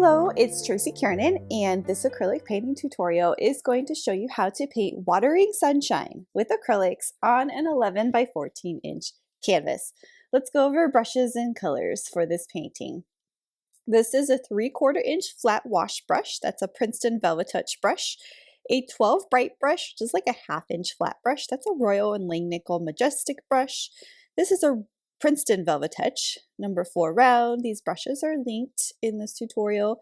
Hello, it's Tracy Kiernan, and this acrylic painting tutorial is going to show you how to paint watering sunshine with acrylics on an 11 by 14 inch canvas. Let's go over brushes and colors for this painting. This is a 3/4 inch flat wash brush. That's a Princeton Velvet Touch brush. A 12 bright brush, which is like a 1/2 inch flat brush. That's a Royal and Langnickel Majestic brush. This is a Princeton Velvet Touch, number 4 round. These brushes are linked in this tutorial.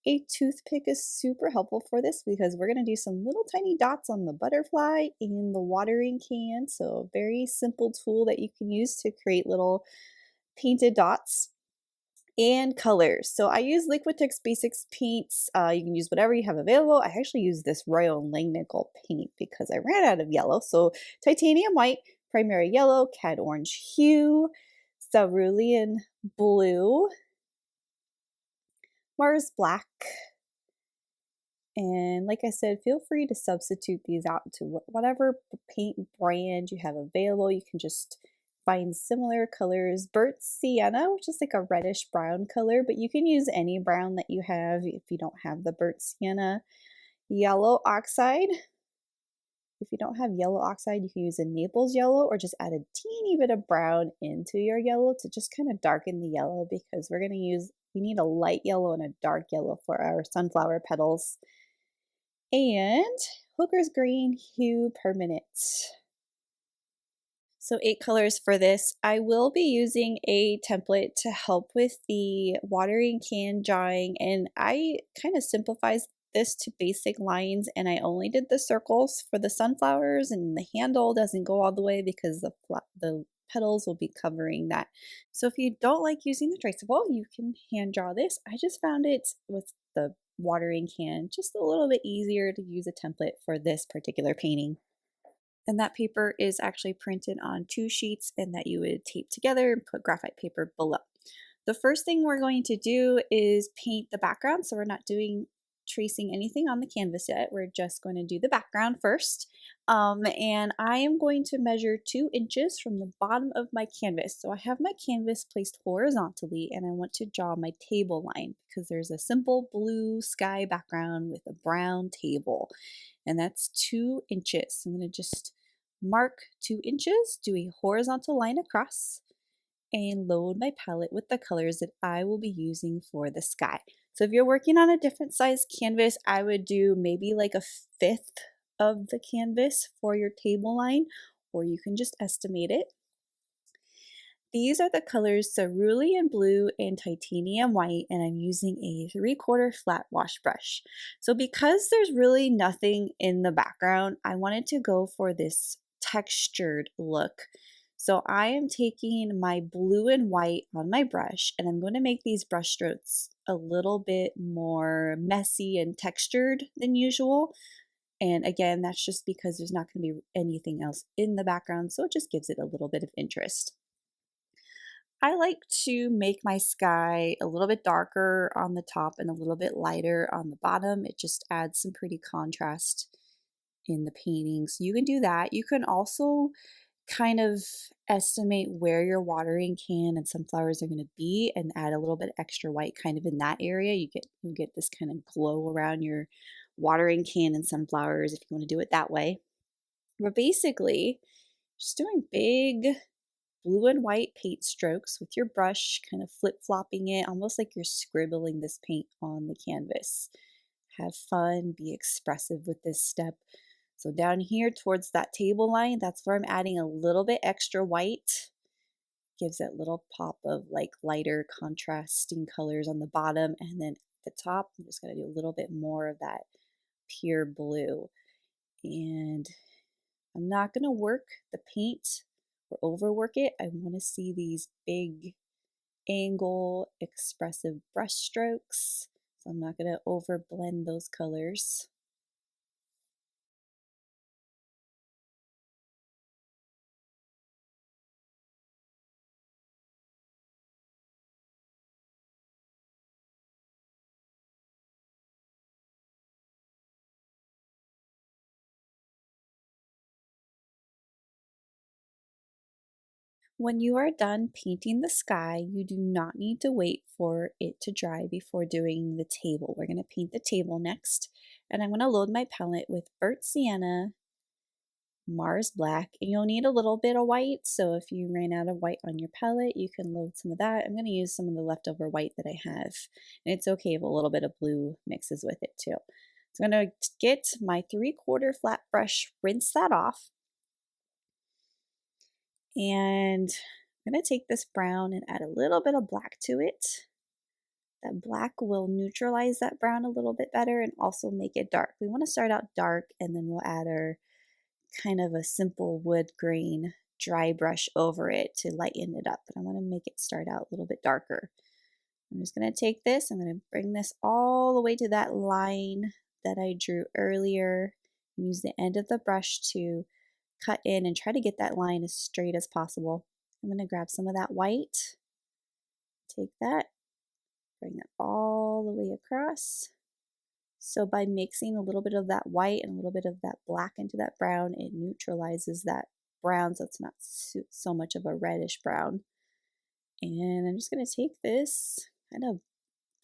A toothpick is super helpful for this because we're going to do some little tiny dots on the butterfly in the watering can. So a very simple tool that you can use to create little painted dots. And colors. So I use Liquitex Basics paints. You can use whatever you have available. I actually use this Royal and Langnickel paint because I ran out of yellow. So titanium white, primary yellow, Cad Orange Hue, Cerulean Blue, Mars Black, and like I said, feel free to substitute these out to whatever paint brand you have available. You can just find similar colors. Burnt Sienna, which is like a reddish brown color, but you can use any brown that you have if you don't have the burnt sienna. Yellow Oxide. If you don't have yellow oxide, you can use a Naples yellow or just add a teeny bit of brown into your yellow to just kind of darken the yellow, because we need a light yellow and a dark yellow for our sunflower petals. And Hooker's Green Hue Permanent. So 8 colors for this. I will be using a template to help with the watering can drawing, and I kind of simplified this to basic lines, and I only did the circles for the sunflowers, and the handle doesn't go all the way because the petals will be covering that. So if you don't like using the traceable, you can hand draw this. I just found it with the watering can just a little bit easier to use a template for this particular painting. And that paper is actually printed on 2 sheets and that you would tape together and put graphite paper below. The first thing we're going to do is paint the background. So we're not tracing anything on the canvas yet. We're just going to do the background first. And I am going to measure 2 inches from the bottom of my canvas. So I have my canvas placed horizontally, and I want to draw my table line because there's a simple blue sky background with a brown table, and that's 2 inches. So I'm going to just mark 2 inches, do a horizontal line across, and load my palette with the colors that I will be using for the sky. So if you're working on a different size canvas, I would do maybe like a 1/5 of the canvas for your table line, or you can just estimate it. These are the colors Cerulean Blue and Titanium White, and I'm using a 3/4 flat wash brush. So because there's really nothing in the background, I wanted to go for this textured look. So I am taking my blue and white on my brush, and I'm going to make these brush strokes a little bit more messy and textured than usual. And again, that's just because there's not going to be anything else in the background, so it just gives it a little bit of interest. I like to make my sky a little bit darker on the top and a little bit lighter on the bottom. It just adds some pretty contrast in the painting. So you can do that. You can also kind of estimate where your watering can and sunflowers are going to be and add a little bit extra white kind of in that area. You get this kind of glow around your watering can and sunflowers if you want to do it that way. But basically, just doing big blue and white paint strokes with your brush, kind of flip-flopping it, almost like you're scribbling this paint on the canvas. Have fun, be expressive with this step. So down here towards that table line, that's where I'm adding a little bit extra white. Gives that little pop of like lighter contrasting colors on the bottom. And then at the top, I'm just going to do a little bit more of that pure blue. And I'm not going to work the paint or overwork it. I want to see these big angle expressive brush strokes. So I'm not going to overblend those colors. When you are done painting the sky, you do not need to wait for it to dry before doing the table. We're going to paint the table next, and I'm going to load my palette with Burnt Sienna, Mars Black, and you'll need a little bit of white, so if you ran out of white on your palette, you can load some of that. I'm going to use some of the leftover white that I have, and it's okay if a little bit of blue mixes with it too. So I'm going to get my 3/4 flat brush, rinse that off, and I'm going to take this brown and add a little bit of black to it. That black will neutralize that brown a little bit better and also make it dark. We want to start out dark, and then we'll add our kind of a simple wood grain dry brush over it to lighten it up. But I want to make it start out a little bit darker. I'm just going to take this, I'm going to bring this all the way to that line that I drew earlier, and use the end of the brush to cut in and try to get that line as straight as possible. I'm going to grab some of that white, take that, bring that all the way across. So by mixing a little bit of that white and a little bit of that black into that brown, it neutralizes that brown so it's not so much of a reddish brown. And I'm just going to take this, kind of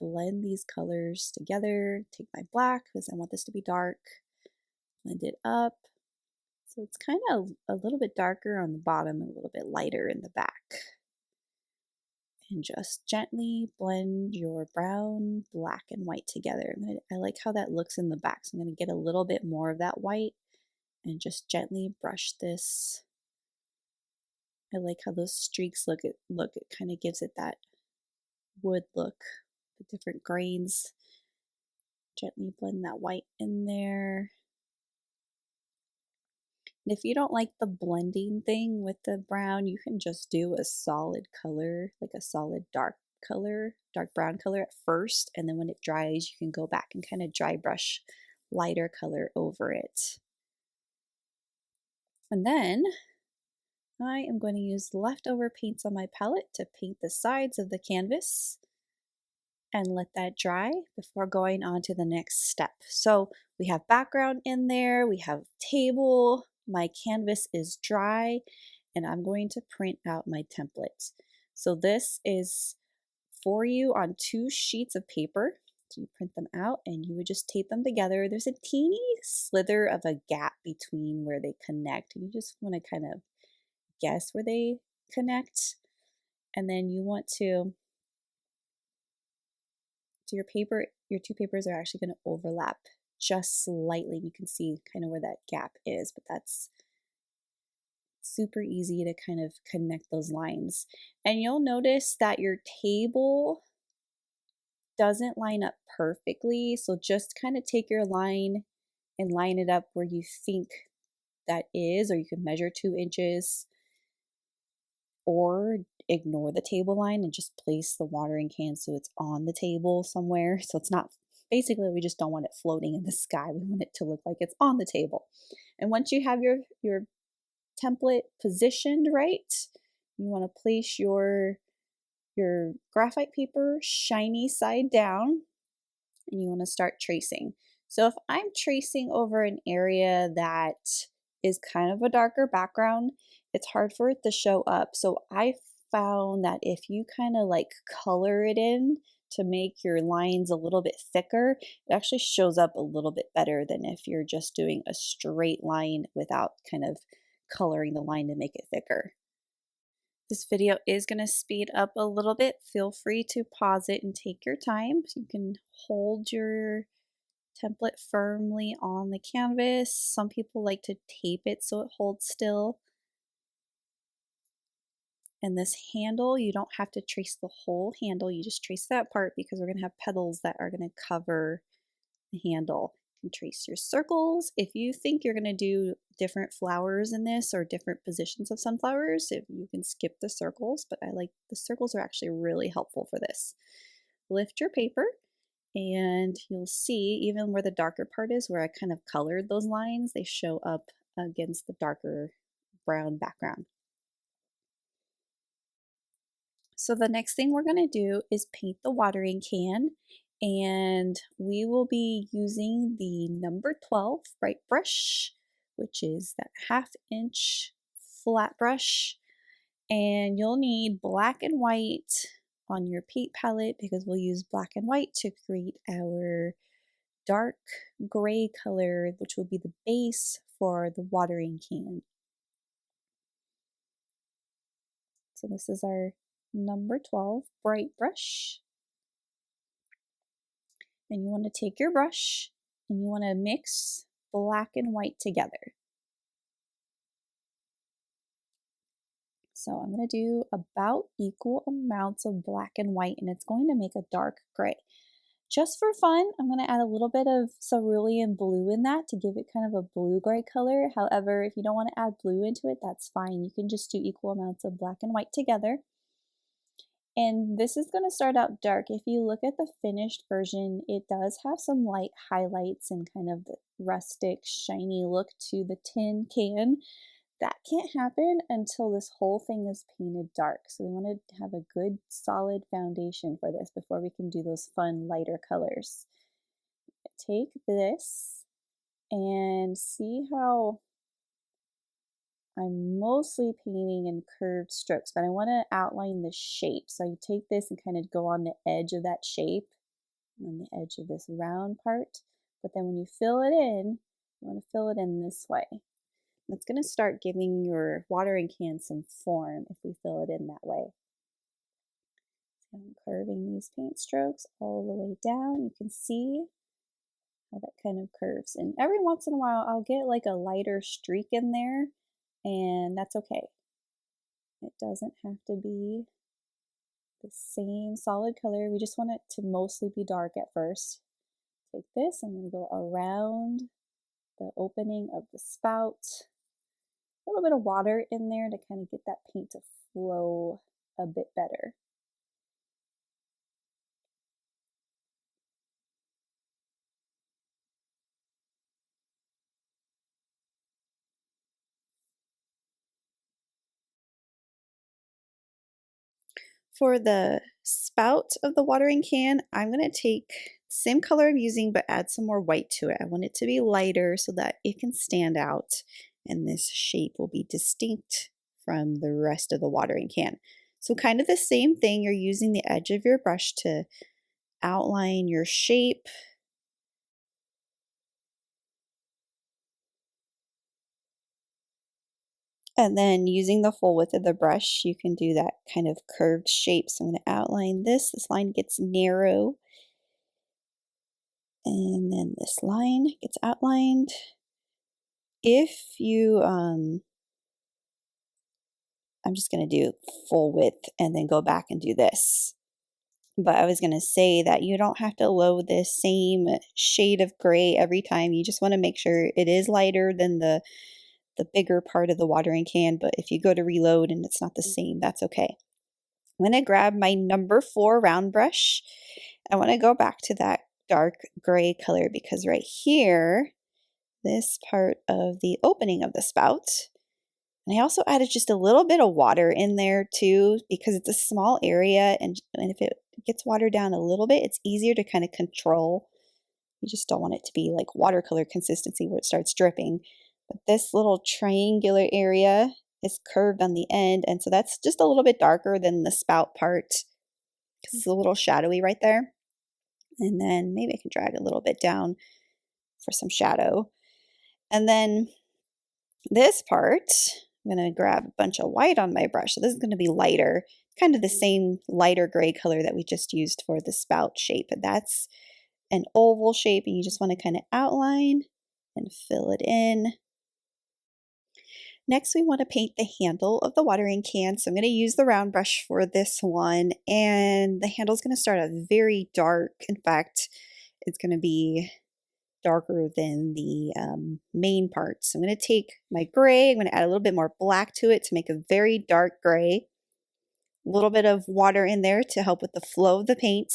blend these colors together, take my black because I want this to be dark, blend it up. So it's kind of a little bit darker on the bottom and a little bit lighter in the back. And just gently blend your brown, black, and white together. I like how that looks in the back, so I'm going to get a little bit more of that white and just gently brush this. I like how those streaks look. It kind of gives it that wood look, the different grains. Gently blend that white in there. And if you don't like the blending thing with the brown, you can just do a solid color, like a solid dark color, dark brown color at first, and then when it dries, you can go back and kind of dry brush lighter color over it. And then I am going to use leftover paints on my palette to paint the sides of the canvas and let that dry before going on to the next step. So we have background in there, we have table, my canvas is dry, and I'm going to print out my template. So this is for you on 2 sheets of paper. So you print them out and you would just tape them together. There's a teeny slither of a gap between where they connect. You just want to kind of guess where they connect. And then you want to, so your 2 papers are actually going to overlap just slightly. You can see kind of where that gap is, but that's super easy to kind of connect those lines. And you'll notice that your table doesn't line up perfectly, so just kind of take your line and line it up where you think that is, or you can measure 2 inches, or ignore the table line and just place the watering can so it's on the table somewhere. So it's not, basically we just don't want it floating in the sky. We want it to look like it's on the table. And once you have your template positioned right, you want to place your graphite paper shiny side down, and you want to start tracing. So if I'm tracing over an area that is kind of a darker background, it's hard for it to show up. So I found that if you kind of like color it in to make your lines a little bit thicker, it actually shows up a little bit better than if you're just doing a straight line without kind of coloring the line to make it thicker. This video is going to speed up a little bit. Feel free to pause it and take your time. So you can hold your template firmly on the canvas. Some people like to tape it so it holds still. And this handle, you don't have to trace the whole handle, you just trace that part because we're going to have petals that are going to cover the handle. You can trace your circles. If you think you're going to do different flowers in this or different positions of sunflowers, if you can skip the circles, but I like the circles are actually really helpful for this. Lift your paper and you'll see even where the darker part is, where I kind of colored those lines, they show up against the darker brown background. So the next thing we're going to do is paint the watering can, and we will be using the number 12 bright brush, which is that 1/2 inch flat brush. And you'll need black and white on your paint palette because we'll use black and white to create our dark gray color, which will be the base for the watering can. So this is our number 12 bright brush. And you want to take your brush and you want to mix black and white together. So I'm going to do about equal amounts of black and white, and it's going to make a dark gray. Just for fun, I'm going to add a little bit of Cerulean Blue in that to give it kind of a blue-gray color. However, if you don't want to add blue into it, that's fine. You can just do equal amounts of black and white together. And this is going to start out dark. If you look at the finished version, it does have some light highlights and kind of the rustic, shiny look to the tin can. That can't happen until this whole thing is painted dark. So we want to have a good solid foundation for this before we can do those fun lighter colors. Take this and see how I'm mostly painting in curved strokes, but I want to outline the shape. So you take this and kind of go on the edge of that shape, on the edge of this round part. But then when you fill it in, you want to fill it in this way. It's going to start giving your watering can some form if we fill it in that way. So I'm curving these paint strokes all the way down. You can see how that kind of curves. And every once in a while, I'll get like a lighter streak in there, and that's okay. It doesn't have to be the same solid color. We just want it to mostly be dark at first. Take this, I'm going to go around the opening of the spout. A little bit of water in there to kind of get that paint to flow a bit better. For the spout of the watering can, I'm going to take the same color I'm using but add some more white to it. I want it to be lighter so that it can stand out and this shape will be distinct from the rest of the watering can. So kind of the same thing, you're using the edge of your brush to outline your shape. And then using the full width of the brush, you can do that kind of curved shape. So I'm going to outline this. This line gets narrow. And then this line gets outlined. If you, I'm just going to do full width and then go back and do this. But I was going to say that you don't have to load the same shade of gray every time. You just want to make sure it is lighter than the bigger part of the watering can. But if you go to reload and it's not the same, that's okay. I'm going to grab my number 4 round brush. I want to go back to that dark gray color because right here, this part of the opening of the spout, and I also added just a little bit of water in there too because it's a small area, and if it gets watered down a little bit, it's easier to kind of control. You just don't want it to be like watercolor consistency where it starts dripping. But this little triangular area is curved on the end, and so that's just a little bit darker than the spout part because it's a little shadowy right there. And then maybe I can drag a little bit down for some shadow. And then this part, I'm going to grab a bunch of white on my brush. So this is going to be lighter, kind of the same lighter gray color that we just used for the spout shape. But that's an oval shape, and you just want to kind of outline and fill it in. Next, we want to paint the handle of the watering can. So I'm going to use the round brush for this one, and the handle is going to start out very dark. In fact, it's going to be darker than the main part. So I'm going to take my gray, I'm going to add a little bit more black to it to make a very dark gray. A little bit of water in there to help with the flow of the paint.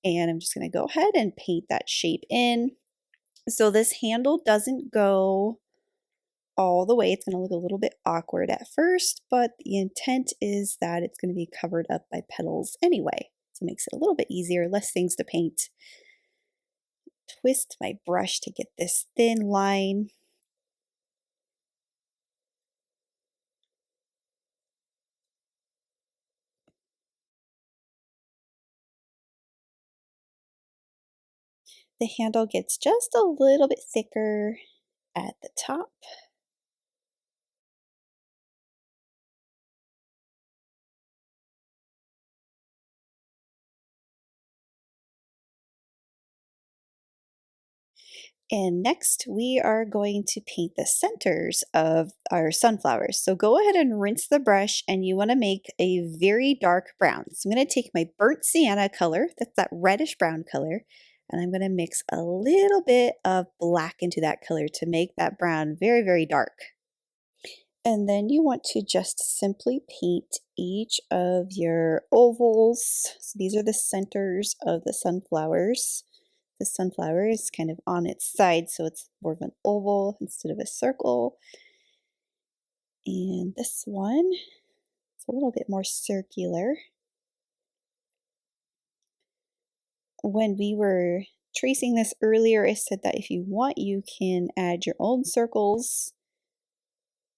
And I'm just going to go ahead and paint that shape in. So this handle doesn't go all the way. It's going to look a little bit awkward at first, but the intent is that it's going to be covered up by petals anyway. So it makes it a little bit easier, less things to paint. Twist my brush to get this thin line. The handle gets just a little bit thicker at the top. And next we are going to paint the centers of our sunflowers. So go ahead and rinse the brush, and you want to make a very dark brown. So I'm going to take my burnt sienna color, that's that reddish brown color, and I'm going to mix a little bit of black into that color to make that brown very, very dark. And then you want to just simply paint each of your ovals. So these are the centers of the sunflowers. The sunflower is kind of on its side, so it's more of an oval instead of a circle. And this one is a little bit more circular. When we were tracing this earlier, I said that if you want, you can add your own circles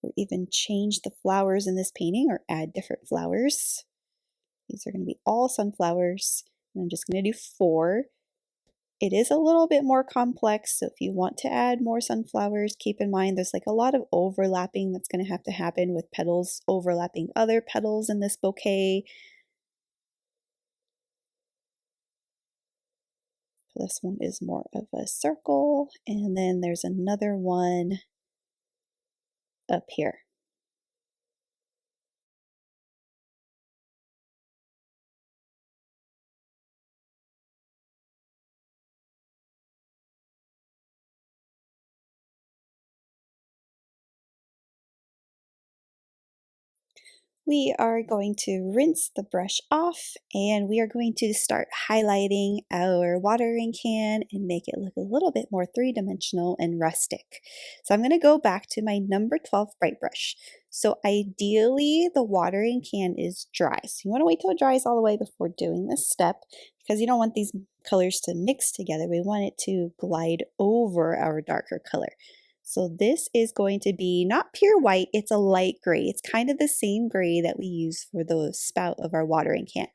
or even change the flowers in this painting or add different flowers. These are going to be all sunflowers, and I'm just going to do 4. It is a little bit more complex, so if you want to add more sunflowers, keep in mind there's like a lot of overlapping that's going to have to happen with petals overlapping other petals in this bouquet. This one is more of a circle, and then there's another one up here. We are going to rinse the brush off, and we are going to start highlighting our watering can and make it look a little bit more three-dimensional and rustic. So I'm going to go back to my number 12 bright brush. So ideally the watering can is dry. So you want to wait till it dries all the way before doing this step, because you don't want these colors to mix together. We want it to glide over our darker color. So this is going to be not pure white, it's a light gray. It's kind of the same gray that we use for the spout of our watering can.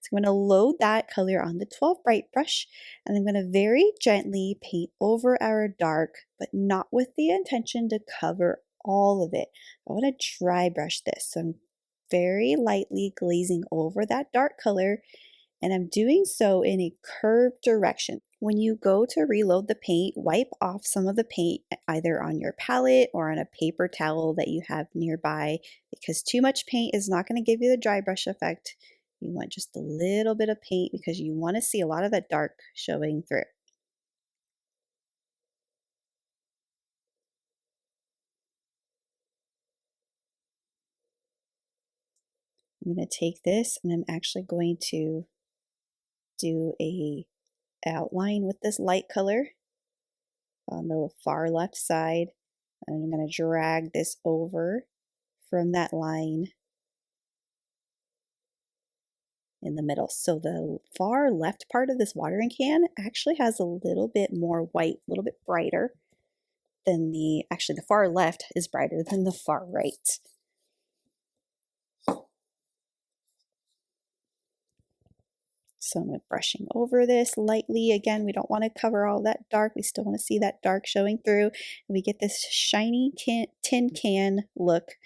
So I'm going to load that color on the 12 bright brush, and I'm going to very gently paint over our dark, but not with the intention to cover all of it. I want to dry brush this. So I'm very lightly glazing over that dark color, and I'm doing so in a curved direction. When you go to reload the paint, wipe off some of the paint either on your palette or on a paper towel that you have nearby, because too much paint is not going to give you the dry brush effect. You want just a little bit of paint because you want to see a lot of that dark showing through. I'm going to take this and I'm actually going to do a outline with this light color on the far left side. And I'm going to drag this over from that line in the middle. So the far left part of this watering can actually has a little bit more white, a little bit brighter than actually the far left is brighter than the far right. So I'm brushing over this lightly. Again, we don't want to cover all that dark. We still want to see that dark showing through. And we get this shiny tin can look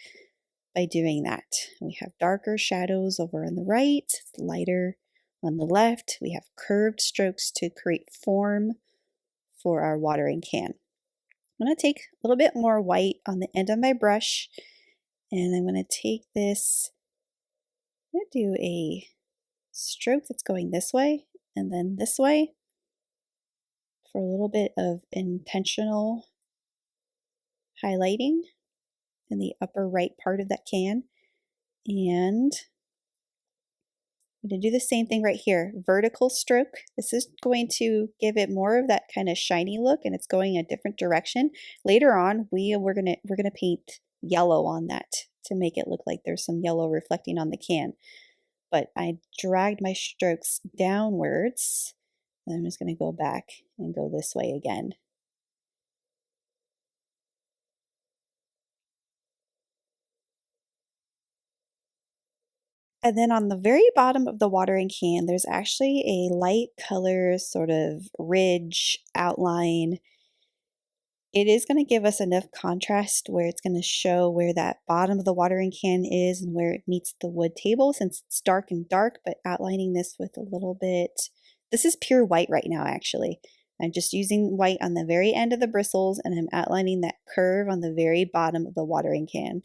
by doing that. We have darker shadows over on the right, lighter on the left. We have curved strokes to create form for our watering can. I'm going to take a little bit more white on the end of my brush, and I'm going to take this, I'm going to do a stroke that's going this way and then this way for a little bit of intentional highlighting in the upper right part of that can. And I'm going to do the same thing right here, vertical stroke. This is going to give it more of that kind of shiny look, and it's going a different direction. Later on, we're gonna paint yellow on that to make it look like there's some yellow reflecting on the can. But I dragged my strokes downwards, and I'm just going to go back and go this way again. And then on the very bottom of the watering can, there's actually a light color sort of ridge outline. It is going to give us enough contrast where it's going to show where that bottom of the watering can is and where it meets the wood table, since it's dark and dark, but outlining this with a little bit. This is pure white right now, actually. I'm just using white on the very end of the bristles, and I'm outlining that curve on the very bottom of the watering can.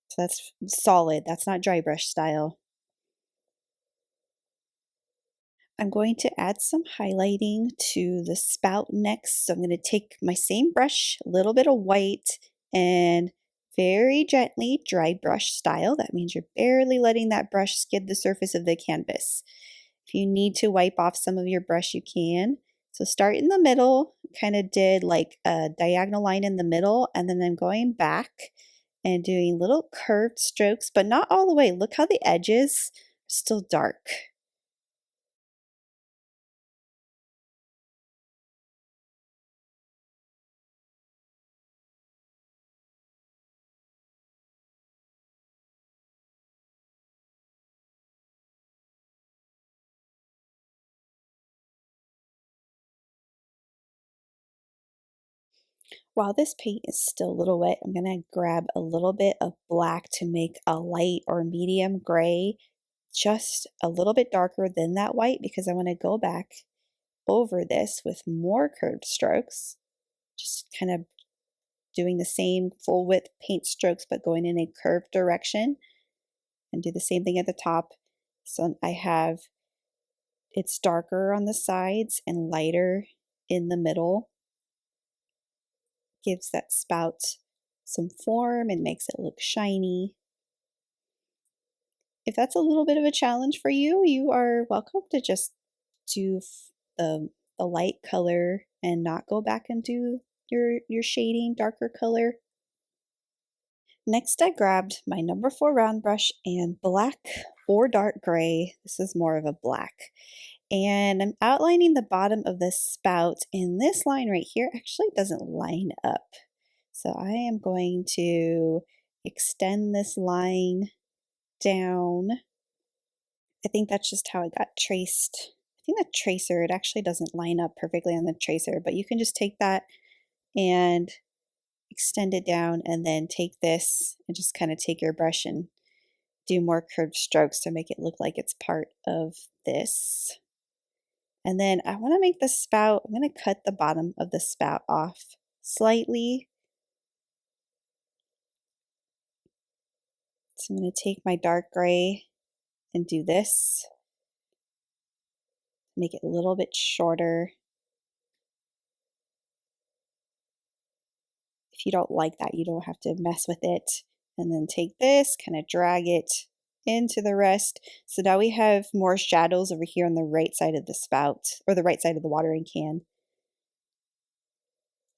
So that's solid. That's not dry brush style. I'm going to add some highlighting to the spout next. So I'm going to take my same brush, a little bit of white, and very gently dry brush style. That means you're barely letting that brush skid the surface of the canvas. If you need to wipe off some of your brush, you can. So start in the middle, kind of did like a diagonal line in the middle, and then I'm going back and doing little curved strokes, but not all the way. Look how the edges are still dark. While this paint is still a little wet, I'm going to grab a little bit of black to make a light or medium gray, just a little bit darker than that white, because I want to go back over this with more curved strokes, just kind of doing the same full width paint strokes but going in a curved direction, and do the same thing at the top. So I have it's darker on the sides and lighter in the middle. Gives that spout some form and makes it look shiny. If that's a little bit of a challenge for you, you are welcome to just do the light color and not go back and do your shading darker color. Next, I grabbed my number 4 round brush and black or dark gray. This is more of a black. And I'm outlining the bottom of the spout, and this line right here actually doesn't line up. So I am going to extend this line down. I think that's just how it got traced. I think the tracer, it actually doesn't line up perfectly on the tracer, but you can just take that and extend it down, and then take this and just kind of take your brush and do more curved strokes to make it look like it's part of this. And then I want to make the spout, I'm going to cut the bottom of the spout off slightly. So I'm going to take my dark gray and do this. Make it a little bit shorter. If you don't like that, you don't have to mess with it. And then take this, kind of drag it into the rest. So now we have more shadows over here on the right side of the spout, or the right side of the watering can.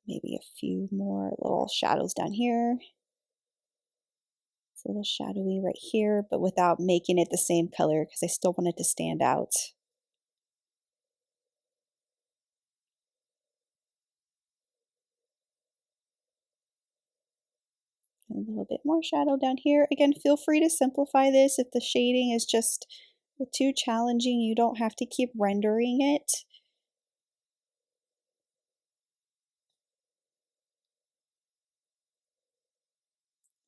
Maybe a few more little shadows down here. It's a little shadowy right here, but without making it the same color, because I still want it to stand out. A little bit more shadow down here. Again, feel free to simplify this if the shading is just too challenging. You don't have to keep rendering it.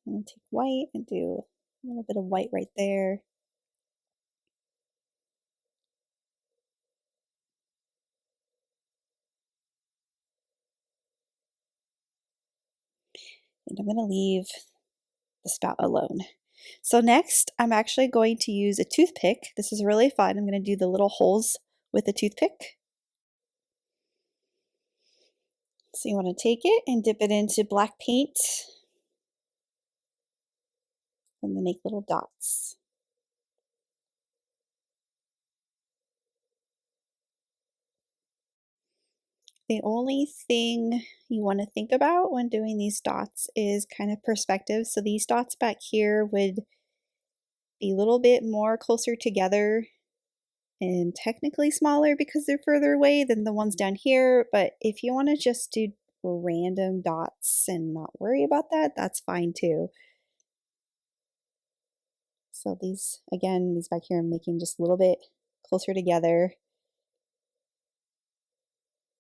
I'm going to take white and do a little bit of white right there. And I'm going to leave the spout alone. So next, I'm actually going to use a toothpick. This is really fun. I'm going to do the little holes with a toothpick. So you want to take it and dip it into black paint and then make little dots. The only thing you want to think about when doing these dots is kind of perspective. So these dots back here would be a little bit more closer together and technically smaller because they're further away than the ones down here. But if you want to just do random dots and not worry about that, that's fine too. So these, again, these back here I'm making just a little bit closer together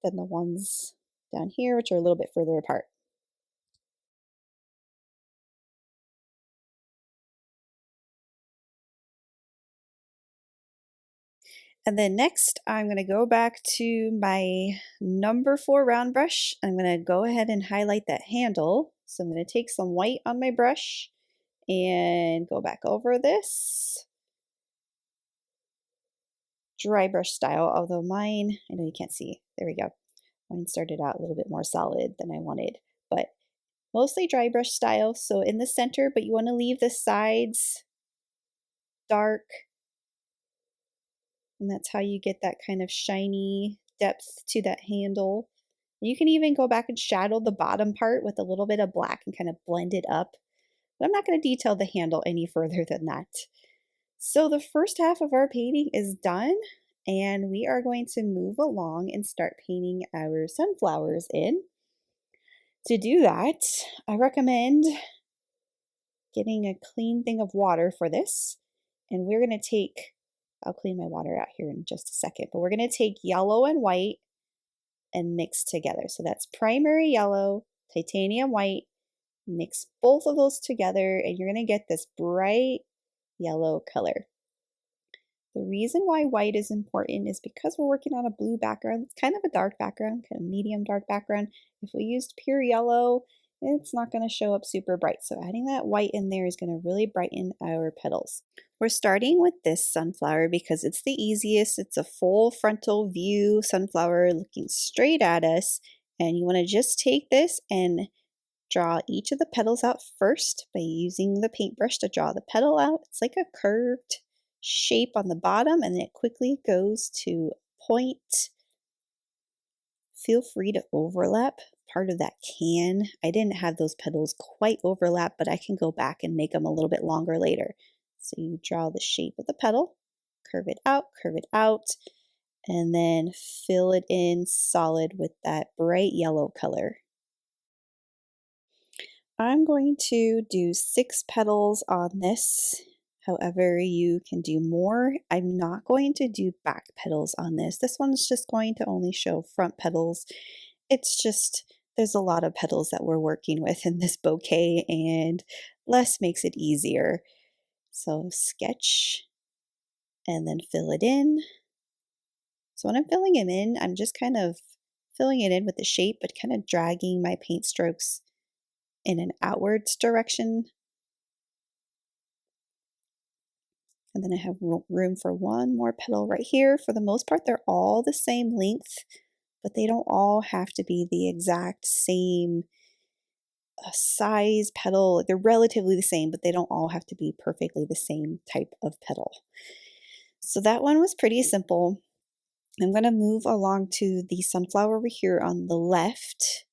than the ones down here, which are a little bit further apart. And then next, I'm going to go back to my number 4 round brush. I'm going to go ahead and highlight that handle. So I'm going to take some white on my brush and go back over this. Dry brush style, although mine, I know you can't see, there we go. Mine started out a little bit more solid than I wanted, but mostly dry brush style. So in the center, but you want to leave the sides dark. And that's how you get that kind of shiny depth to that handle. You can even go back and shadow the bottom part with a little bit of black and kind of blend it up. But I'm not going to detail the handle any further than that. So the first half of our painting is done, and we are going to move along and start painting our sunflowers in. To do that, I recommend getting a clean thing of water for this, and we're going to take, I'll clean my water out here in just a second, but we're going to take yellow and white and mix together. So that's primary yellow, titanium white, mix both of those together, and you're going to get this bright yellow color. The reason why white is important is because we're working on a blue background. It's kind of a dark background, kind of medium dark background. If we used pure yellow, it's not going to show up super bright. So adding that white in there is going to really brighten our petals. We're starting with this sunflower because it's the easiest. It's a full frontal view sunflower looking straight at us. And you want to just take this and draw each of the petals out first by using the paintbrush to draw the petal out. It's like a curved shape on the bottom, and then it quickly goes to point. Feel free to overlap part of that can. I didn't have those petals quite overlap, but I can go back and make them a little bit longer later. So you draw the shape of the petal, curve it out, and then fill it in solid with that bright yellow color. I'm going to do 6 petals on this. However, you can do more. I'm not going to do back petals on this. This one's just going to only show front petals. It's just, there's a lot of petals that we're working with in this bouquet, and less makes it easier. So sketch and then fill it in. So when I'm filling them in, I'm just kind of filling it in with the shape, but kind of dragging my paint strokes in an outwards direction. And then I have room for one more petal right here. For the most part, they're all the same length, but they don't all have to be the exact same size petal. They're relatively the same, but they don't all have to be perfectly the same type of petal. So that one was pretty simple. I'm going to move along to the sunflower over here on the left.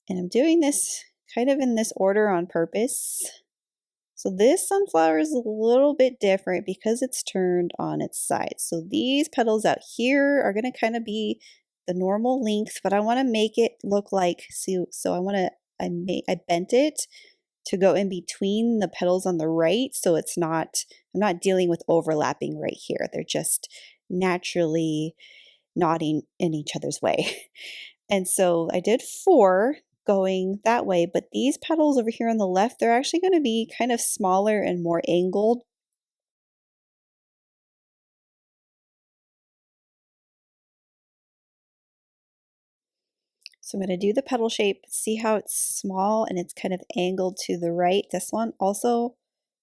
And I'm doing this kind of in this order on purpose. So this sunflower is a little bit different because it's turned on its side. So these petals out here are going to kind of be the normal length, but I want to make it look like, so I bent it to go in between the petals on the right. So I'm not dealing with overlapping right here. They're just naturally nodding in each other's way. And so I did 4 going that way, but these petals over here on the left, they're actually going to be kind of smaller and more angled. So I'm going to do the petal shape, see how it's small and it's kind of angled to the right. This one also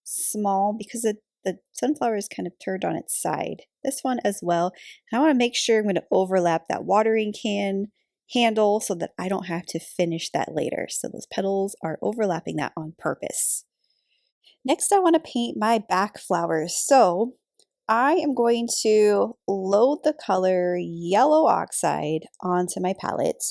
small because the sunflower is kind of turned on its side. This one as well. And I want to make sure I'm going to overlap that watering can handle so that I don't have to finish that later. So those petals are overlapping that on purpose. Next, I want to paint my back flowers. So I am going to load the color Yellow Oxide onto my palette.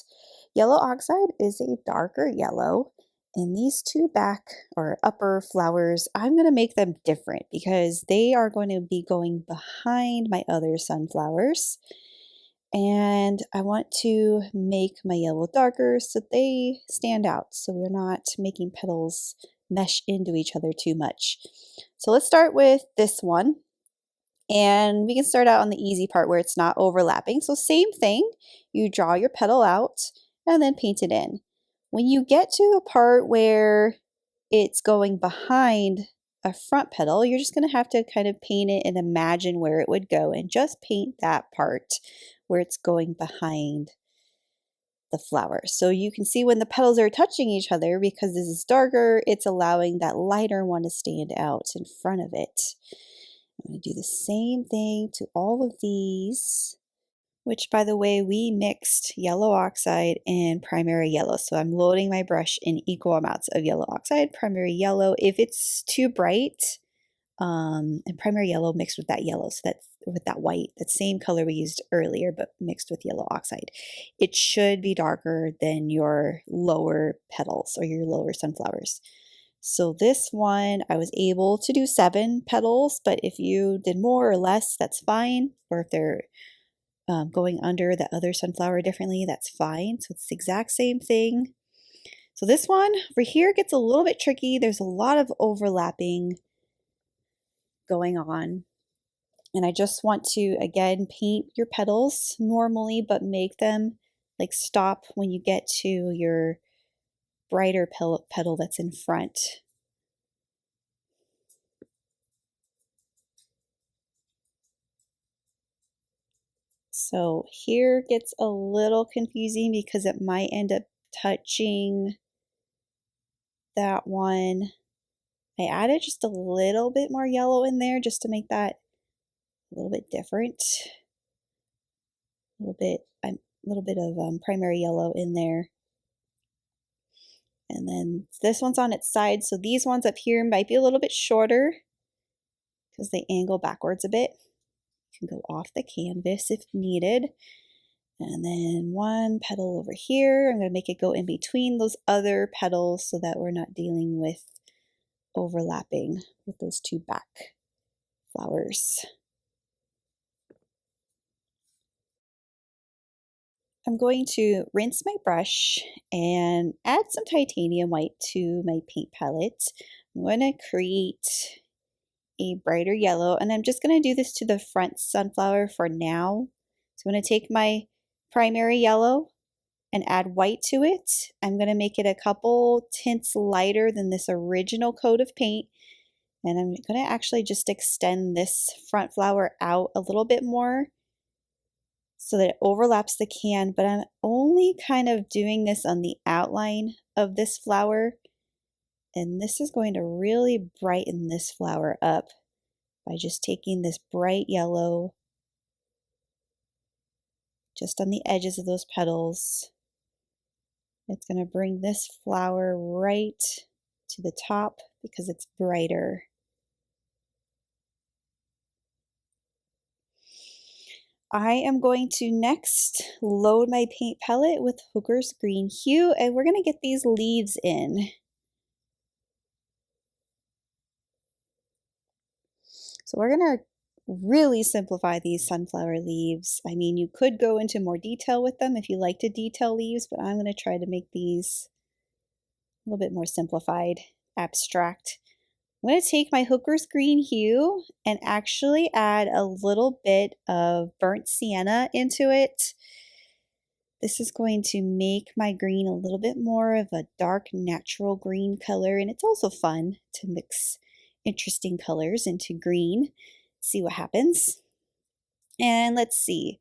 Yellow Oxide is a darker yellow, and these 2 back or upper flowers, I'm going to make them different because they are going to be going behind my other sunflowers. And I want to make my yellow darker so they stand out, so we're not making petals mesh into each other too much. So let's start with this one. And we can start out on the easy part where it's not overlapping. So same thing, you draw your petal out and then paint it in. When you get to a part where it's going behind a front petal, you're just going to have to kind of paint it and imagine where it would go and just paint that part where it's going behind the flower. So you can see when the petals are touching each other, because this is darker, it's allowing that lighter one to stand out in front of it. I'm going to do the same thing to all of these, which, by the way, we mixed yellow oxide and primary yellow. So I'm loading my brush in equal amounts of yellow oxide, primary yellow. If it's too bright, and primary yellow mixed with that yellow, so that's with that white, that same color we used earlier, but mixed with yellow oxide, it should be darker than your lower petals or your lower sunflowers. So this one, I was able to do 7 petals, but if you did more or less, that's fine. Or if they're going under the other sunflower differently, that's fine. So it's the exact same thing. So this one over here gets a little bit tricky. There's a lot of overlapping going on. And I just want to, again, paint your petals normally, but make them like stop when you get to your brighter petal that's in front. So here gets a little confusing because it might end up touching that one. I added just a little bit more yellow in there just to make that a little bit different. A little bit of primary yellow in there. And then this one's on its side, so these ones up here might be a little bit shorter because they angle backwards a bit. You can go off the canvas if needed. And then one petal over here. I'm going to make it go in between those other petals so that we're not dealing with overlapping with those 2 back flowers. I'm going to rinse my brush and add some titanium white to my paint palette. I'm going to create a brighter yellow, and I'm just going to do this to the front sunflower for now. So I'm going to take my primary yellow and add white to it. I'm going to make it a couple tints lighter than this original coat of paint. And I'm going to actually just extend this front flower out a little bit more so that it overlaps the can, but I'm only kind of doing this on the outline of this flower. And this is going to really brighten this flower up by just taking this bright yellow just on the edges of those petals. It's going to bring this flower right to the top because it's brighter. I am going to next load my paint palette with Hooker's Green Hue, and we're going to get these leaves in. So we're going to really simplify these sunflower leaves. I mean, you could go into more detail with them if you like to detail leaves, but I'm going to try to make these a little bit more simplified, abstract. I'm going to take my Hooker's Green Hue and actually add a little bit of burnt sienna into it. This is going to make my green a little bit more of a dark natural green color, and it's also fun to mix interesting colors into green. See what happens. And let's see.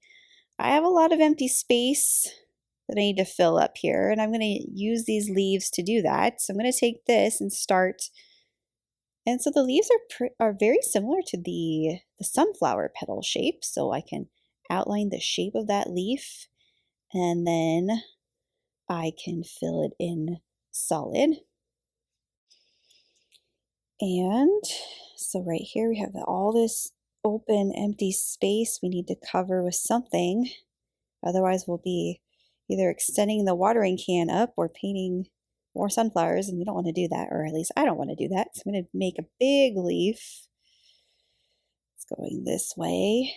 I have a lot of empty space that I need to fill up here, and I'm going to use these leaves to do that. So I'm going to take this and start. And so the leaves are very similar to the sunflower petal shape. So I can outline the shape of that leaf, and then I can fill it in solid. And so right here we have all this open empty space we need to cover with something. Otherwise we'll be either extending the watering can up or painting more sunflowers, and we don't want to do that, or at least I don't want to do that. So I'm going to make a big leaf. It's going this way.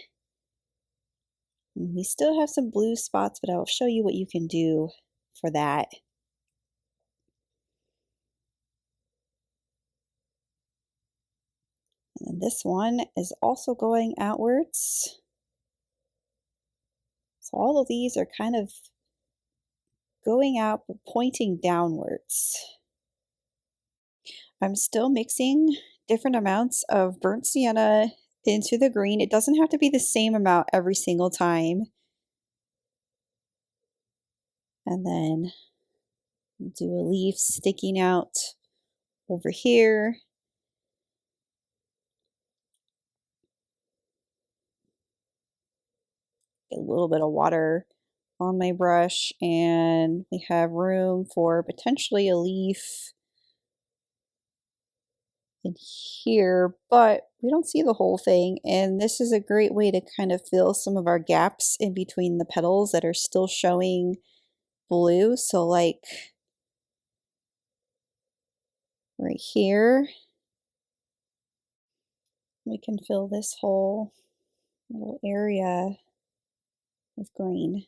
And we still have some blue spots, but I'll show you what you can do for that. And then this one is also going outwards. So all of these are kind of going out but pointing downwards. I'm still mixing different amounts of burnt sienna into the green. It doesn't have to be the same amount every single time. And then do a leaf sticking out over here. Get a little bit of water on my brush, and we have room for potentially a leaf in here, but we don't see the whole thing. And this is a great way to kind of fill some of our gaps in between the petals that are still showing blue. So like right here, we can fill this whole little area with green.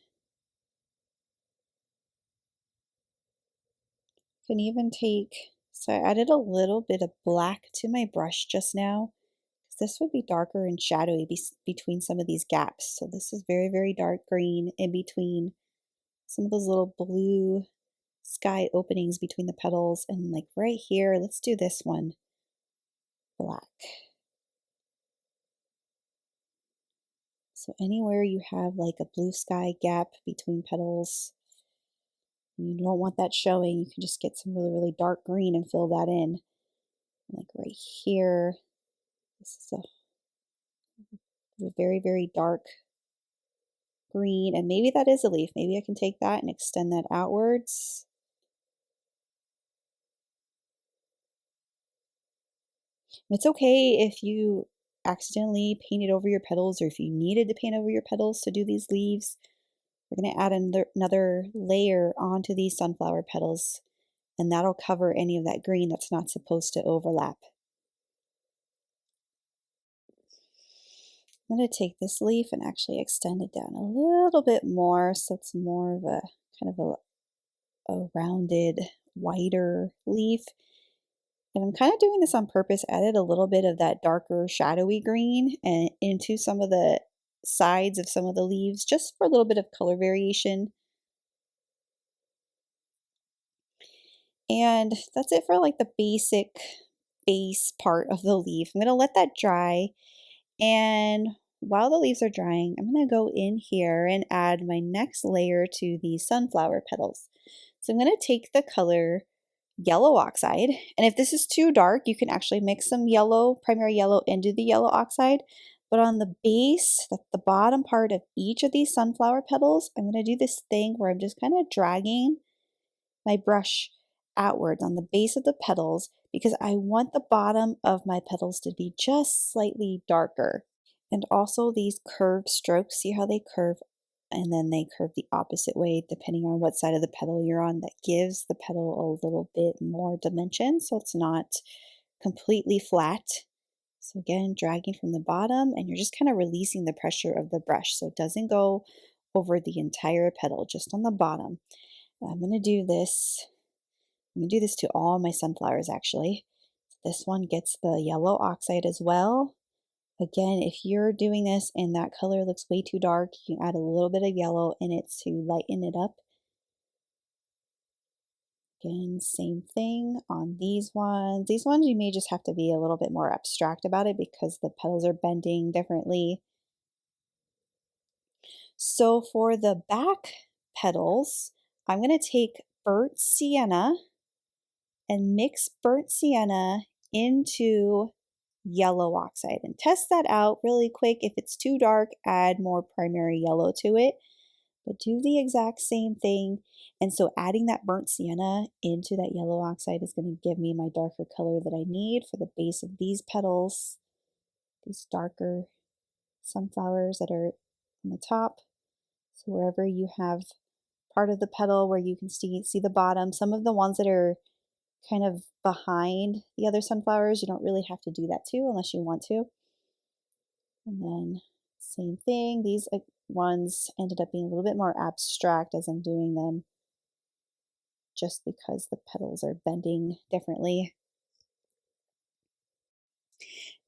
Can even take, so I added a little bit of black to my brush just now. This would be darker and shadowy between some of these gaps. So this is very, very dark green in between some of those little blue sky openings between the petals. And like right here, let's do this one, black. So anywhere you have like a blue sky gap between petals, you don't want that showing, you can just get some really, really dark green and fill that in. Like right here, this is a very, very dark green, and maybe that is a leaf. Maybe I can take that and extend that outwards. It's okay if you accidentally painted over your petals, or if you needed to paint over your petals to do these leaves. We're going to add another layer onto these sunflower petals, and that'll cover any of that green that's not supposed to overlap. I'm going to take this leaf and actually extend it down a little bit more so it's more of a kind of a rounded, wider leaf. And I'm kind of doing this on purpose. Added a little bit of that darker shadowy green and into some of the sides of some of the leaves just for a little bit of color variation. And that's it for like the basic base part of the leaf. I'm going to let that dry, and while the leaves are drying, I'm going to go in here and add my next layer to the sunflower petals. So I'm going to take the color yellow oxide, and if this is too dark, you can actually mix some yellow, primary yellow, into the yellow oxide. But on the base, the bottom part of each of these sunflower petals, I'm going to do this thing where I'm just kind of dragging my brush outwards on the base of the petals, because I want the bottom of my petals to be just slightly darker. And also these curved strokes, see how they curve and then they curve the opposite way depending on what side of the petal you're on. That gives the petal a little bit more dimension so it's not completely flat. So again, dragging from the bottom, and you're just kind of releasing the pressure of the brush so it doesn't go over the entire petal, just on the bottom. I'm going to do this. I'm going to do this to all my sunflowers actually. This one gets the yellow oxide as well. Again, if you're doing this and that color looks way too dark, you can add a little bit of yellow in it to lighten it up. Again, same thing on these ones. These ones you may just have to be a little bit more abstract about it because the petals are bending differently. So for the back petals, I'm going to take burnt sienna and mix burnt sienna into yellow oxide and test that out really quick. If it's too dark, add more primary yellow to it, but do the exact same thing. And so adding that burnt sienna into that yellow oxide is going to give me my darker color that I need for the base of these petals, these darker sunflowers that are on the top. So wherever you have part of the petal where you can see the bottom, some of the ones that are kind of behind the other sunflowers, you don't really have to do that too unless you want to. And then same thing, these ones ended up being a little bit more abstract as I'm doing them, just because the petals are bending differently.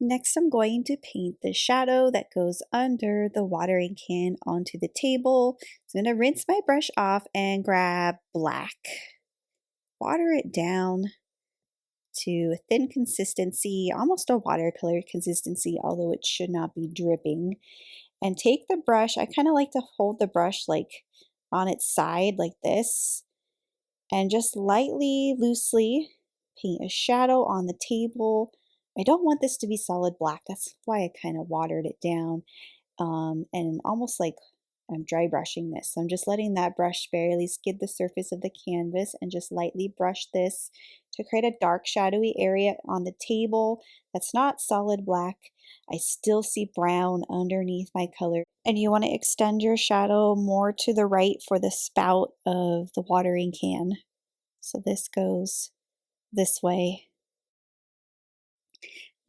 Next, I'm going to paint the shadow that goes under the watering can onto the table. So I'm going to rinse my brush off and grab black. Water it down to a thin consistency, almost a watercolor consistency, although it should not be dripping. And take the brush, I kind of like to hold the brush like on its side like this, and just lightly, loosely paint a shadow on the table. I don't want this to be solid black, that's why I kind of watered it down. And almost like I'm dry brushing this. So I'm just letting that brush barely skid the surface of the canvas and just lightly brush this to create a dark shadowy area on the table that's not solid black. I still see brown underneath my color. And you want to extend your shadow more to the right for the spout of the watering can. So this goes this way.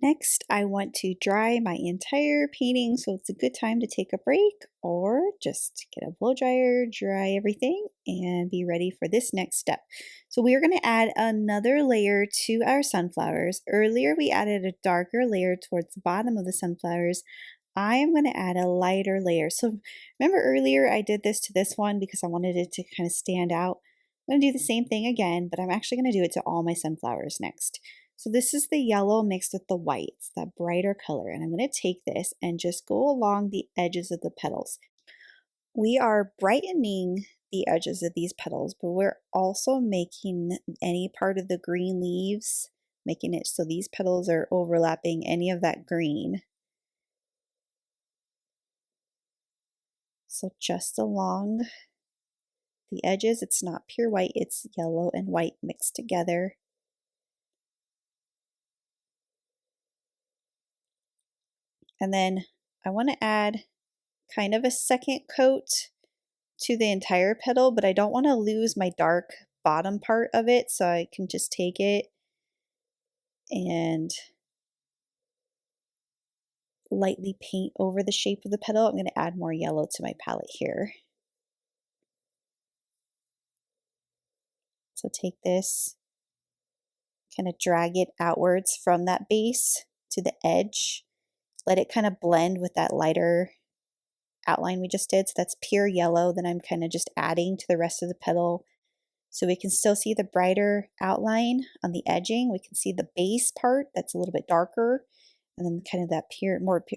Next, I want to dry my entire painting, so it's a good time to take a break or just get a blow dryer, dry everything, and be ready for this next step. So we are going to add another layer to our sunflowers. Earlier, we added a darker layer towards the bottom of the sunflowers. I am going to add a lighter layer. So remember earlier I did this to this one because I wanted it to kind of stand out. I'm going to do the same thing again, but I'm actually going to do it to all my sunflowers next. So this is the yellow mixed with the white, it's that brighter color. And I'm going to take this and just go along the edges of the petals. We are brightening the edges of these petals, but we're also making any part of the green leaves, making it so these petals are overlapping any of that green. So just along the edges, it's not pure white, it's yellow and white mixed together. And then I want to add kind of a second coat to the entire petal, but I don't want to lose my dark bottom part of it, so I can just take it and lightly paint over the shape of the petal. I'm going to add more yellow to my palette here. So take this, kind of drag it outwards from that base to the edge. Let it kind of blend with that lighter outline we just did. So that's pure yellow. Then I'm kind of just adding to the rest of the petal. So we can still see the brighter outline on the edging. We can see the base part that's a little bit darker. And then kind of that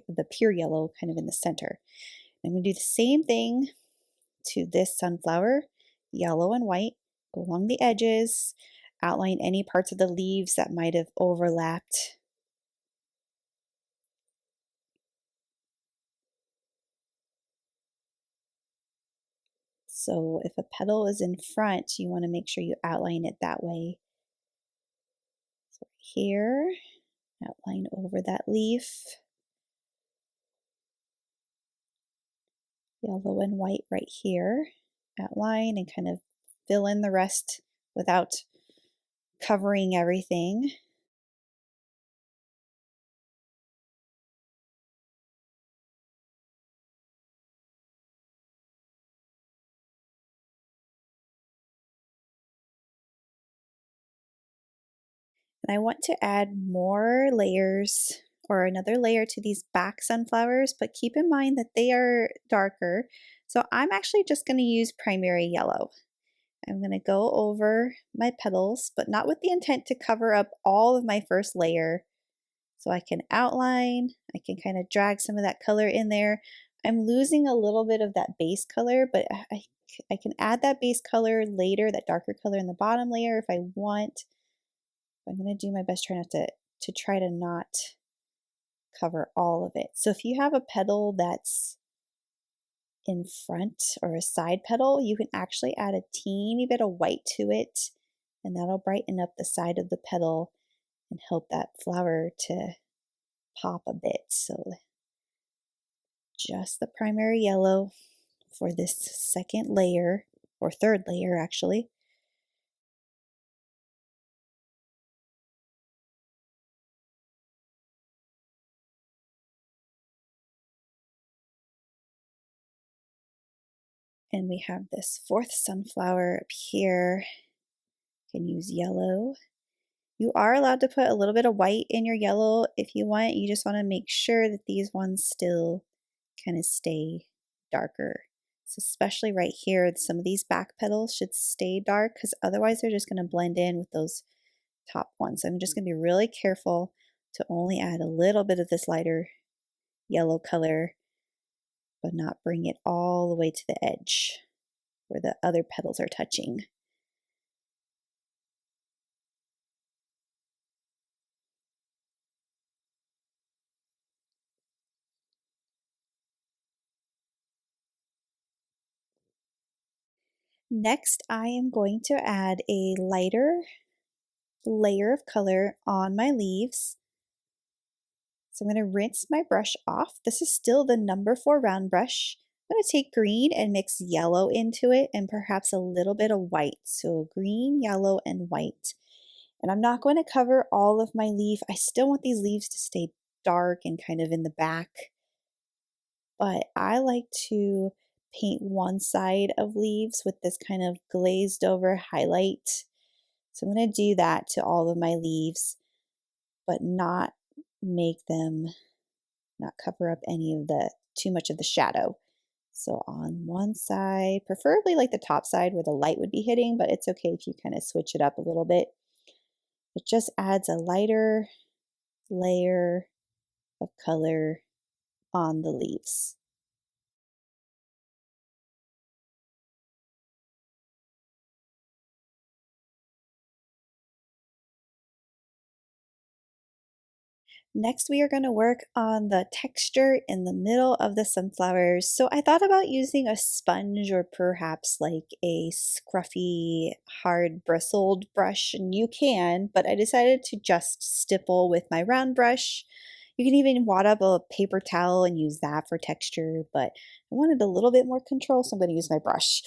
the pure yellow kind of in the center. I'm going to do the same thing to this sunflower, yellow and white. Go along the edges, outline any parts of the leaves that might have overlapped. So if a petal is in front, you want to make sure you outline it that way. So here, outline over that leaf. Yellow and white right here. Outline and kind of fill in the rest without covering everything. And I want to add more layers or another layer to these back sunflowers, but keep in mind that they are darker. So I'm actually just going to use primary yellow. I'm going to go over my petals, but not with the intent to cover up all of my first layer. So I can outline, I can kind of drag some of that color in there. I'm losing a little bit of that base color, but I can add that base color later, that darker color in the bottom layer if I want. I'm going to do my best try not to try to not cover all of it. So if you have a petal that's in front or a side petal, you can actually add a teeny bit of white to it, and that'll brighten up the side of the petal and help that flower to pop a bit. So just the primary yellow for this second layer, or third layer actually. And we have this fourth sunflower up here. You can use yellow You are allowed to put a little bit of white in your yellow if you want. You just want to make sure that these ones still kind of stay darker. So especially right here, some of these back petals should stay dark because otherwise they're just going to blend in with those top ones. So I'm just going to be really careful to only add a little bit of this lighter yellow color, but not bring it all the way to the edge where the other petals are touching. Next, I am going to add a lighter layer of color on my leaves. So I'm going to rinse my brush off. This is still the number 4 round brush. I'm going to take green and mix yellow into it and perhaps a little bit of white. So green, yellow, and white. And I'm not going to cover all of my leaf. I still want these leaves to stay dark and kind of in the back. But I like to paint one side of leaves with this kind of glazed over highlight. So I'm going to do that to all of my leaves, but not make them, not cover up any of the, too much of the shadow. So on one side, preferably like the top side where the light would be hitting, but it's okay if you kind of switch it up a little bit. It just adds a lighter layer of color on the leaves. Next, we are going to work on the texture in the middle of the sunflowers. So I thought about using a sponge or perhaps like a scruffy, hard bristled brush, and you can, but I decided to just stipple with my round brush. You can even wad up a paper towel and use that for texture, but I wanted a little bit more control, so I'm going to use my brush.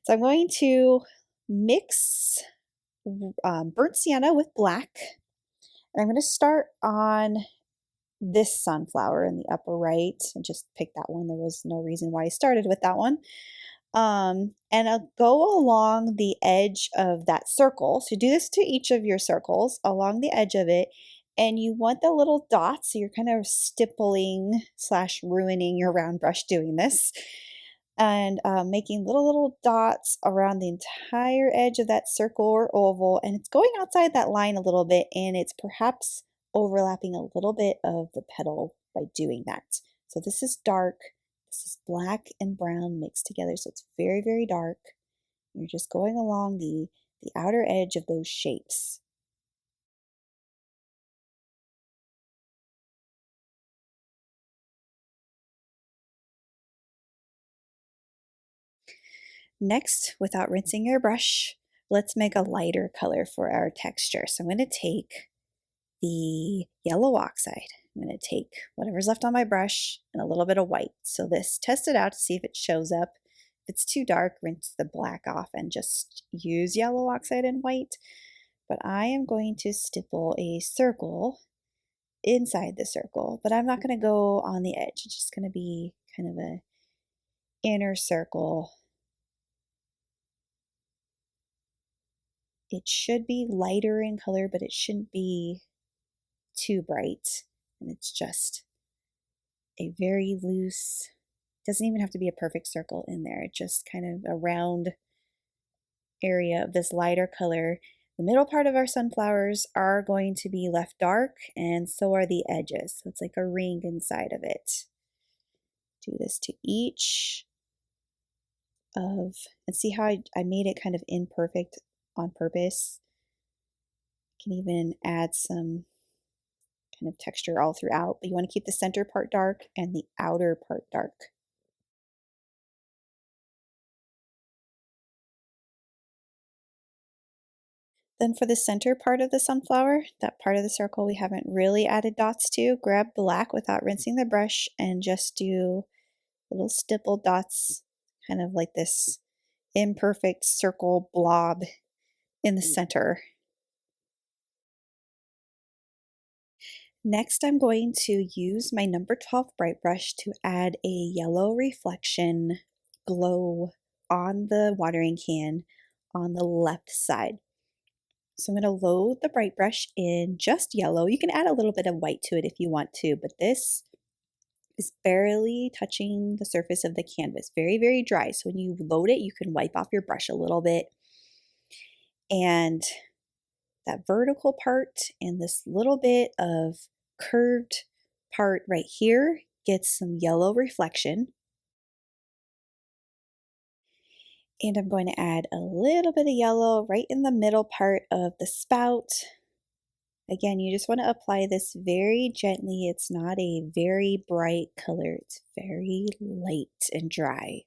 So I'm going to mix burnt sienna with black. And I'm going to start on this sunflower in the upper right and just pick that one. There was no reason why I started with that one. And I'll go along the edge of that circle. So do this to each of your circles along the edge of it. And you want the little dots, so you're kind of stippling / ruining your round brush doing this. And making little dots around the entire edge of that circle or oval. And it's going outside that line a little bit, and it's perhaps overlapping a little bit of the petal by doing that. So this is dark. This is black and brown mixed together, so it's very, very dark. You're just going along the outer edge of those shapes. Next, without rinsing your brush, let's make a lighter color for our texture. So I'm going to take the yellow oxide. I'm going to take whatever's left on my brush and a little bit of white. So this, test it out to see if it shows up. If it's too dark, rinse the black off and just use yellow oxide and white. But I am going to stipple a circle inside the circle, but I'm not going to go on the edge. It's just going to be kind of a inner circle. It should be lighter in color, but it shouldn't be too bright. And it's just a very loose, doesn't even have to be a perfect circle in there. It's just kind of a round area of this lighter color. The middle part of our sunflowers are going to be left dark, and so are the edges. So it's like a ring inside of it. Do this to each of, and see how I made it kind of imperfect on purpose. You can even add some kind of texture all throughout, but you want to keep the center part dark and the outer part dark. Then for the center part of the sunflower, that part of the circle we haven't really added dots to, grab black without rinsing the brush and just do little stippled dots, kind of like this imperfect circle blob in the center. Next, I'm going to use my number 12 bright brush to add a yellow reflection glow on the watering can on the left side. So I'm going to load the bright brush in just yellow. You can add a little bit of white to it if you want to, but this is barely touching the surface of the canvas. Very, very dry. So when you load it, you can wipe off your brush a little bit. And that vertical part and this little bit of curved part right here gets some yellow reflection. And I'm going to add a little bit of yellow right in the middle part of the spout. Again, you just want to apply this very gently. It's not a very bright color. It's very light and dry.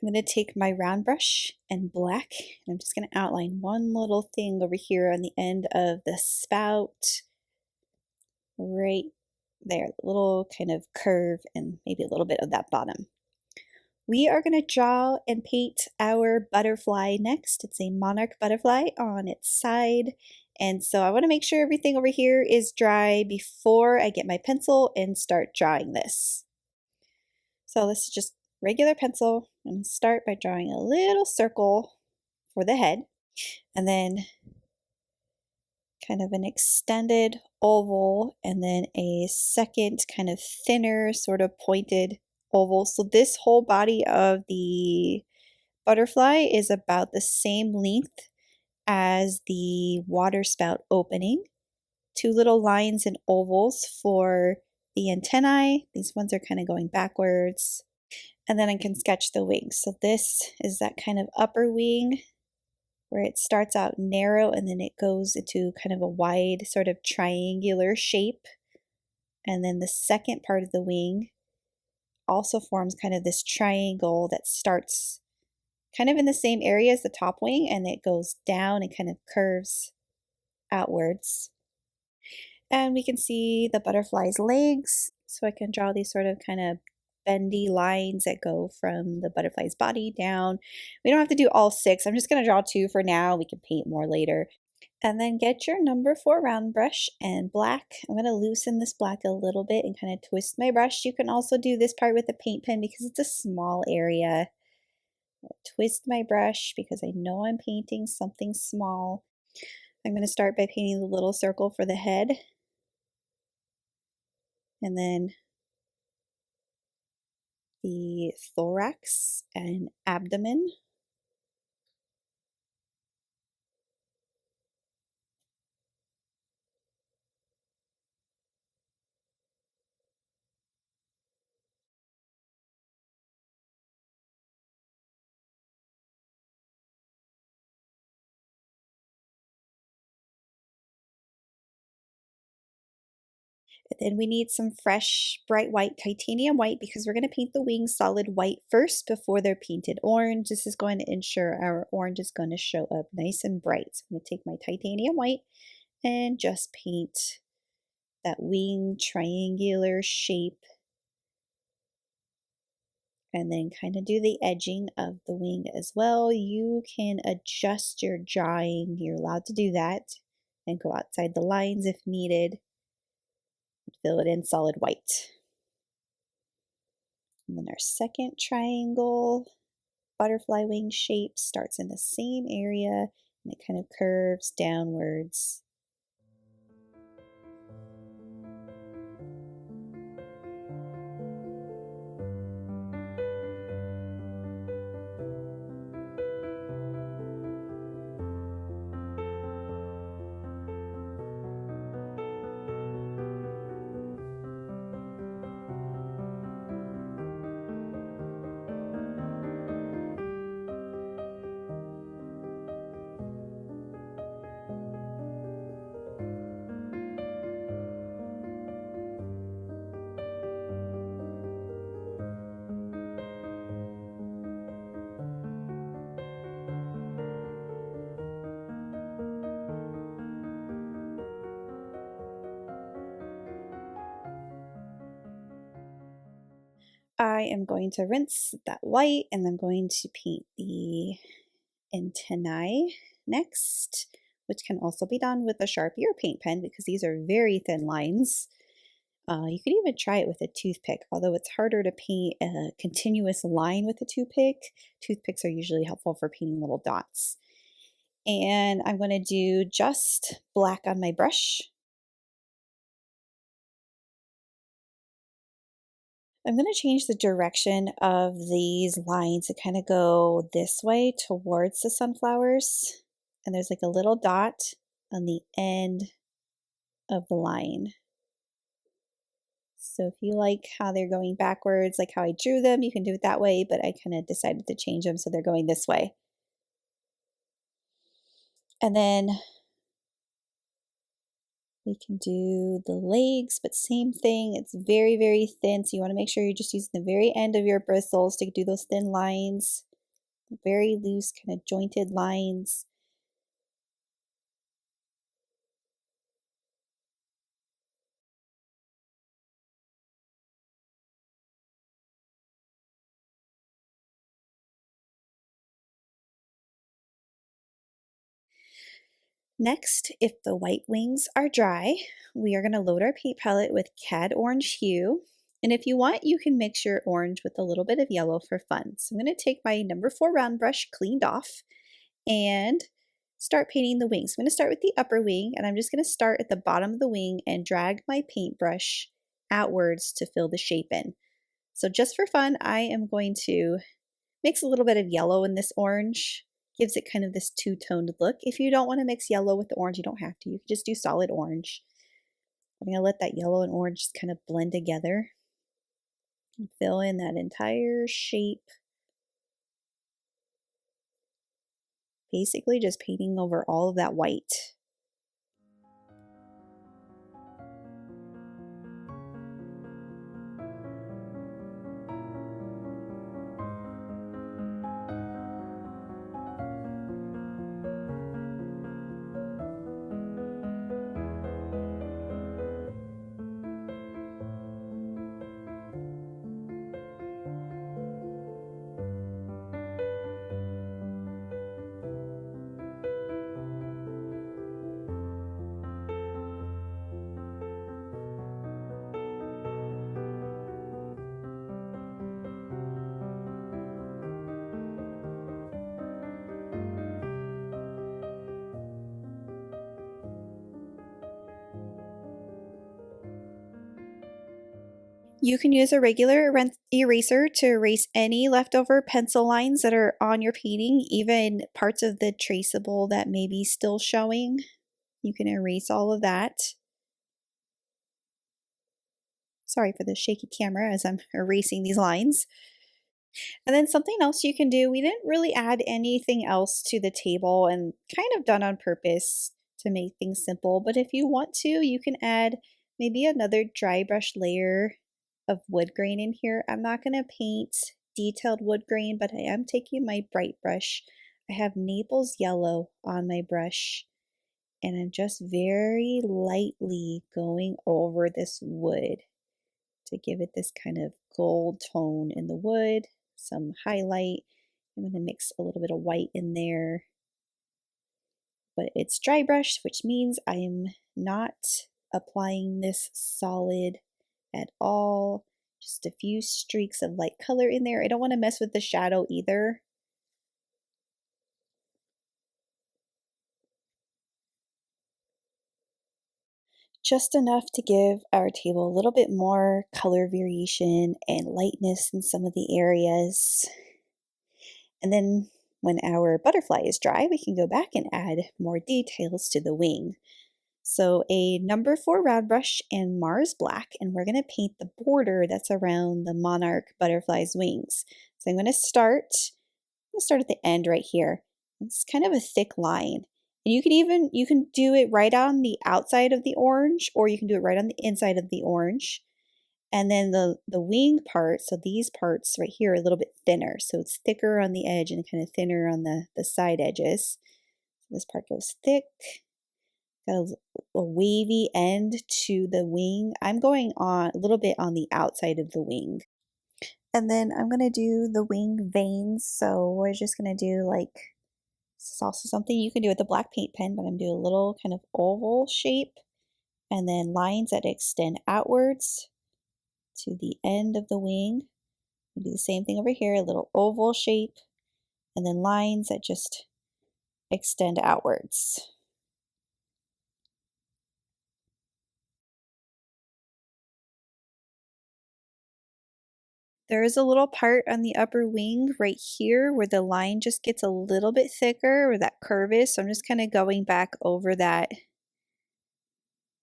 I'm going to take my round brush and black, and I'm just going to outline one little thing over here on the end of the spout. Right there, a little kind of curve and maybe a little bit of that bottom. We are going to draw and paint our butterfly next. It's a monarch butterfly on its side. And so I want to make sure everything over here is dry before I get my pencil and start drawing this. So this is just regular pencil. I'm going to start by drawing a little circle for the head, and then kind of an extended oval, and then a second kind of thinner sort of pointed oval. So this whole body of the butterfly is about the same length as the water spout opening. Two little lines and ovals for the antennae. These ones are kind of going backwards. And then I can sketch the wings. So this is that kind of upper wing where it starts out narrow and then it goes into kind of a wide sort of triangular shape. And then the second part of the wing also forms kind of this triangle that starts kind of in the same area as the top wing, and it goes down and kind of curves outwards. And we can see the butterfly's legs. So I can draw these sort of kind of bendy lines that go from the butterfly's body down. We don't have to do all 6. I'm just going to draw 2 for now. We can paint more later. And then get your number 4 round brush and black. I'm going to loosen this black a little bit and kind of twist my brush. You can also do this part with a paint pen because it's a small area. I'll twist my brush because I know I'm painting something small. I'm going to start by painting the little circle for the head. And then the thorax and abdomen. Then we need some fresh bright white titanium white because we're going to paint the wings solid white first before they're painted orange. This is going to ensure our orange is going to show up nice and bright. So I'm going to take my titanium white and just paint that wing triangular shape, and then kind of do the edging of the wing as well. You can adjust your drawing. You're allowed to do that and go outside the lines if needed. Fill it in solid white. And then our second triangle butterfly wing shape starts in the same area and it kind of curves downwards. I am going to rinse that white and I'm going to paint the antennae next, which can also be done with a Sharpie or paint pen because these are very thin lines. You could even try it with a toothpick, although it's harder to paint a continuous line with a toothpick. Toothpicks are usually helpful for painting little dots. And I'm going to do just black on my brush. I'm going to change the direction of these lines to kind of go this way towards the sunflowers. And there's like a little dot on the end of the line. So if you like how they're going backwards, like how I drew them, you can do it that way, but I kind of decided to change them so they're going this way. And then we can do the legs, but same thing. It's very, very thin, so you want to make sure you're just using the very end of your bristles to do those thin lines, very loose, kind of jointed lines. Next, if the white wings are dry, we are going to load our paint palette with Cad Orange Hue. And if you want, you can mix your orange with a little bit of yellow for fun. So I'm going to take my number 4 round brush cleaned off and start painting the wings. I'm going to start with the upper wing, and I'm just going to start at the bottom of the wing and drag my paintbrush outwards to fill the shape in. So just for fun, I am going to mix a little bit of yellow in this orange. Gives it kind of this two-toned look. If you don't want to mix yellow with the orange, you don't have to. You can just do solid orange. I'm going to let that yellow and orange just kind of blend together and fill in that entire shape. Basically just painting over all of that white. You can use a regular eraser to erase any leftover pencil lines that are on your painting, even parts of the traceable that may be still showing. You can erase all of that. Sorry for the shaky camera as I'm erasing these lines. And then something else you can do, we didn't really add anything else to the table, and kind of done on purpose to make things simple, but if you want to, you can add maybe another dry brush layer of wood grain in here. I'm not going to paint detailed wood grain, but I am taking my bright brush. I have Naples yellow on my brush, and I'm just very lightly going over this wood to give it this kind of gold tone in the wood, some highlight. I'm going to mix a little bit of white in there, but it's dry brush, which means I'm not applying this solid at all. Just a few streaks of light color in there. I don't want to mess with the shadow either. Just enough to give our table a little bit more color variation and lightness in some of the areas. And then when our butterfly is dry, we can go back and add more details to the wing. So a number 4 round brush and Mars black, and we're going to paint the border that's around the monarch butterfly's wings. So I'm going to start at the end right here. It's kind of a thick line. And you can do it right on the outside of the orange, or you can do it right on the inside of the orange. And then the wing part, so these parts right here are a little bit thinner. So it's thicker on the edge and kind of thinner on the side edges. This part goes thick. Got a wavy end to the wing. I'm going on a little bit on the outside of the wing. And then I'm going to do the wing veins. So we're just going to do like, this is also something you can do with a black paint pen, but I'm doing a little kind of oval shape and then lines that extend outwards to the end of the wing. We do the same thing over here, a little oval shape, and then lines that just extend outwards. There is a little part on the upper wing right here where the line just gets a little bit thicker, where that curve is. So I'm just kind of going back over that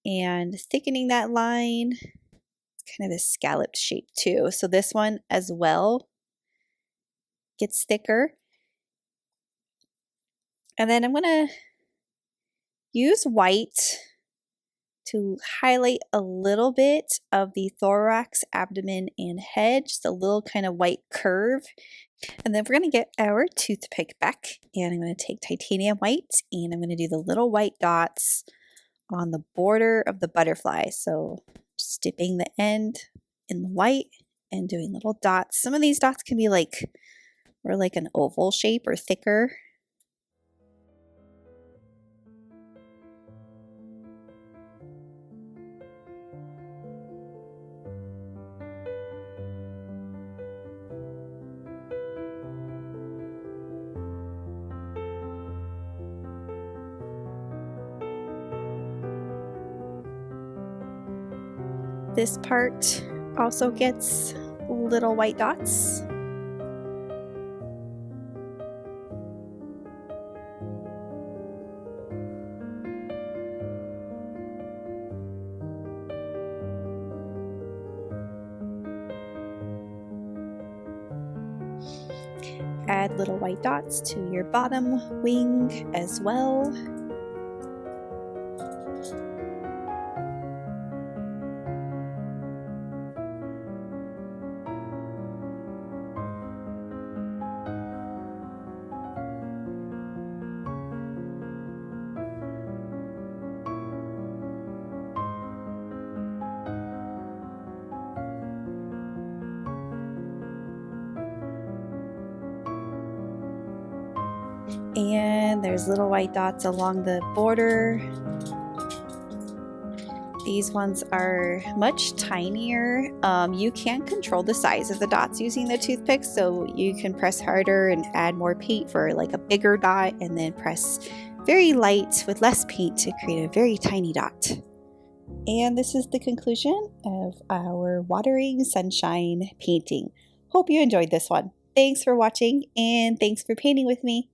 and thickening that line. It's kind of a scalloped shape too. So this one as well gets thicker. And then I'm going to use white to highlight a little bit of the thorax, abdomen, and head, just a little kind of white curve. And then we're going to get our toothpick back, and I'm going to take titanium white, and I'm going to do the little white dots on the border of the butterfly. So just dipping the end in the white and doing little dots. Some of these dots can be like an oval shape or thicker. This part also gets little white dots. Add little white dots to your bottom wing as well. And there's little white dots along the border. These ones are much tinier. You can control the size of the dots using the toothpick, so you can press harder and add more paint for like a bigger dot, and then press very light with less paint to create a very tiny dot. And this is the conclusion of our watering sunshine painting. Hope you enjoyed this one. Thanks for watching, and thanks for painting with me.